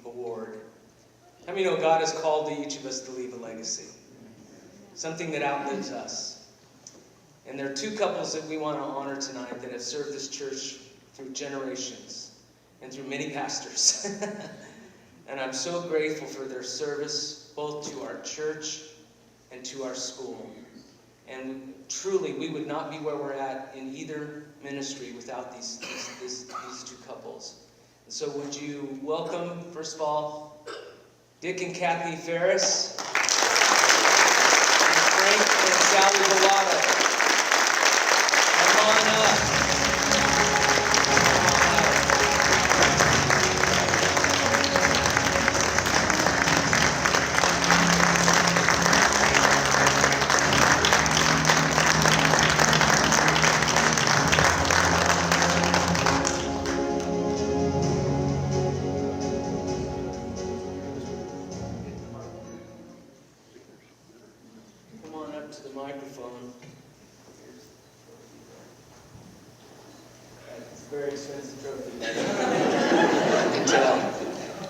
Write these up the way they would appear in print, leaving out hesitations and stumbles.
Award. How many know God has called to each of us to leave a legacy? Something that outlives us. And there are two couples that we want to honor tonight that have served this church through generations and through many pastors. And I'm so grateful for their service, both to our church and to our school. And truly, we would not be where we're at in either ministry without these two couples. And so would you welcome, first of all, Dick and Kathy Ferris, and Frank and Sally Bellata. Come on up. To the microphone. It's a very expensive trophy. I can tell.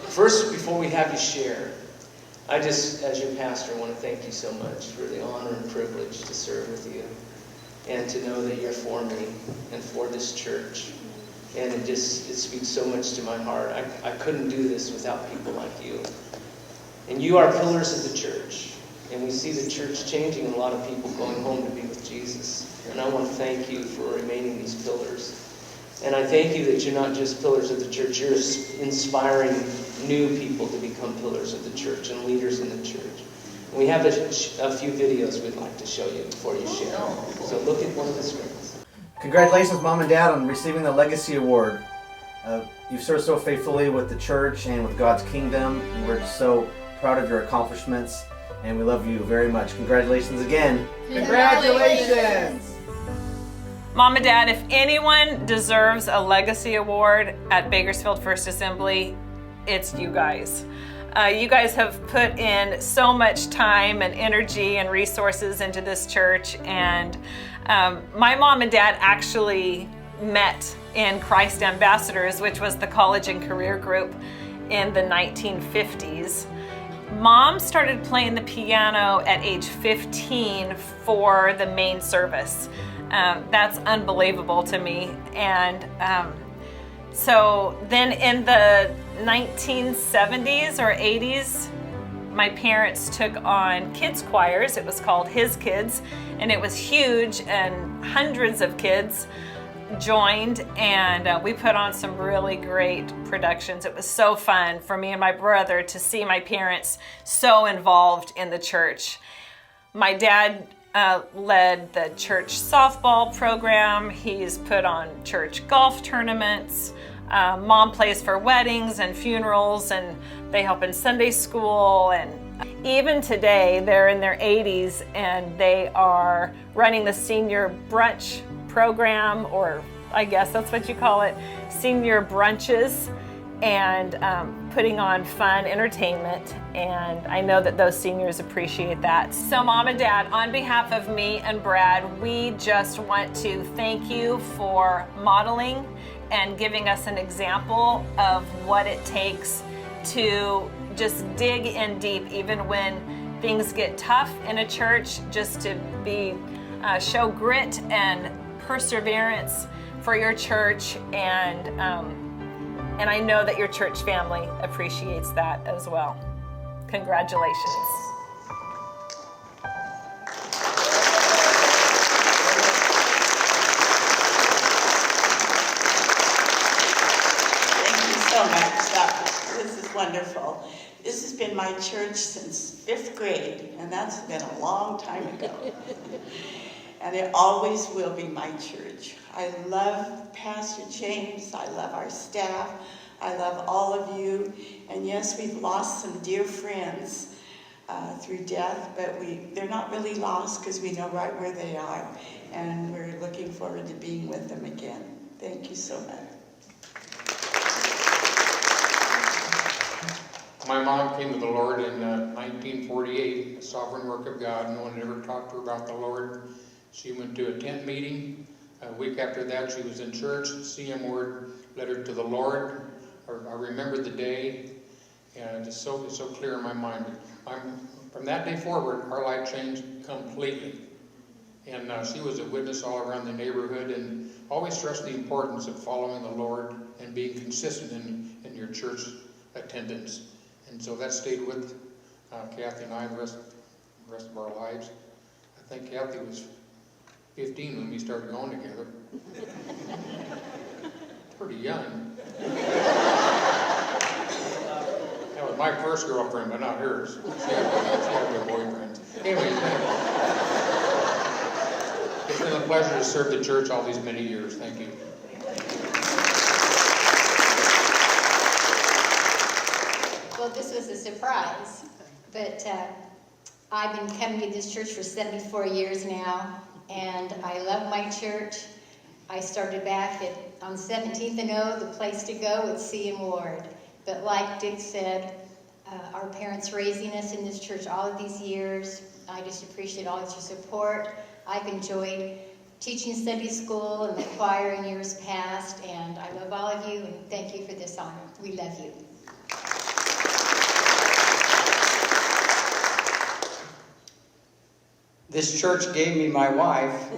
First, before we have you share, I just, as your pastor, want to thank you so much for the honor and privilege to serve with you and to know that you're for me and for this church. And it speaks so much to my heart. I couldn't do this without people like you. And you are pillars of the church. And we see the church changing and a lot of people going home to be with Jesus. And I want to thank you for remaining these pillars. And I thank you that you're not just pillars of the church, you're inspiring new people to become pillars of the church and leaders in the church. And we have a few videos we'd like to show you before you share. So look at one of the screens. Congratulations, Mom and Dad, on receiving the Legacy Award. You've served so faithfully with the church and with God's kingdom. And we're so proud of your accomplishments. And we love you very much. Congratulations again. Congratulations! Mom and Dad, if anyone deserves a Legacy Award at Bakersfield First Assembly, it's you guys. You guys have put in so much time and energy and resources into this church. And my mom and dad actually met in Christ Ambassadors, which was the college and career group in the 1950s. Mom started playing the piano at age 15 for the main service. That's unbelievable to me. And so then in the 1970s or 80s, my parents took on kids choirs. It was called His Kids, and it was huge, and hundreds of kids joined, and we put on some really great productions. It was so fun for me and my brother to see my parents so involved in the church. My dad led the church softball program. He's put on church golf tournaments. Mom plays for weddings and funerals, and they help in Sunday school. And even today, they're in their 80s, and they are running the senior brunch program, or I guess that's what you call it, senior brunches, and putting on fun entertainment. And I know that those seniors appreciate that. So Mom and Dad, on behalf of me and Brad, we just want to thank you for modeling and giving us an example of what it takes to just dig in deep, even when things get tough in a church, just to be show grit and perseverance for your church, and I know that your church family appreciates that as well. Congratulations. Thank you so much. This is wonderful. This has been my church since 5th grade, and that's been a long time ago. And it always will be my church. I love Pastor James. I love our staff. I love all of you. And yes, we've lost some dear friends through death, but they're not really lost because we know right where they are. And we're looking forward to being with them again. Thank you so much. My mom came to the Lord in 1948, a sovereign work of God. No one had ever talked to her about the Lord. She went to a tent meeting. A week after that, she was in church. C.M. Ward led her to the Lord. I remember the day, And it's so clear in my mind. From that day forward, our life changed completely. And she was a witness all around the neighborhood and always stressed the importance of following the Lord and being consistent in your church attendance. And so that stayed with Kathy and I the rest of our lives. I think Kathy was 15 when we started going together. Pretty young. That was my first girlfriend, but not hers. She had other boyfriends. Anyway, it's been a pleasure to serve the church all these many years. Thank you. Well, this was a surprise, but I've been coming to this church for 74 years now, and I love my church. I started back on 17th and O, the place to go at C.M. Ward. But like Dick said, our parents raising us in this church all of these years, I just appreciate all of your support. I've enjoyed teaching Sunday school and the choir in years past, and I love all of you, and thank you for this honor. We love you. This church gave me my wife,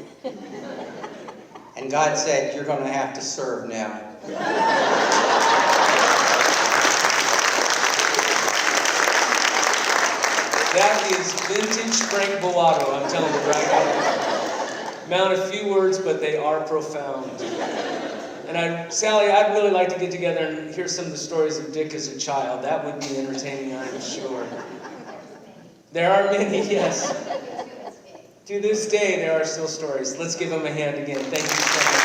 and God said, you're going to have to serve now. That is vintage Frank Bellato, I'm telling you right now. Mount a few words, but they are profound. And Sally, I'd really like to get together and hear some of the stories of Dick as a child. That would be entertaining, I'm sure. There are many, yes. To this day, there are still stories. Let's give him a hand again. Thank you so much.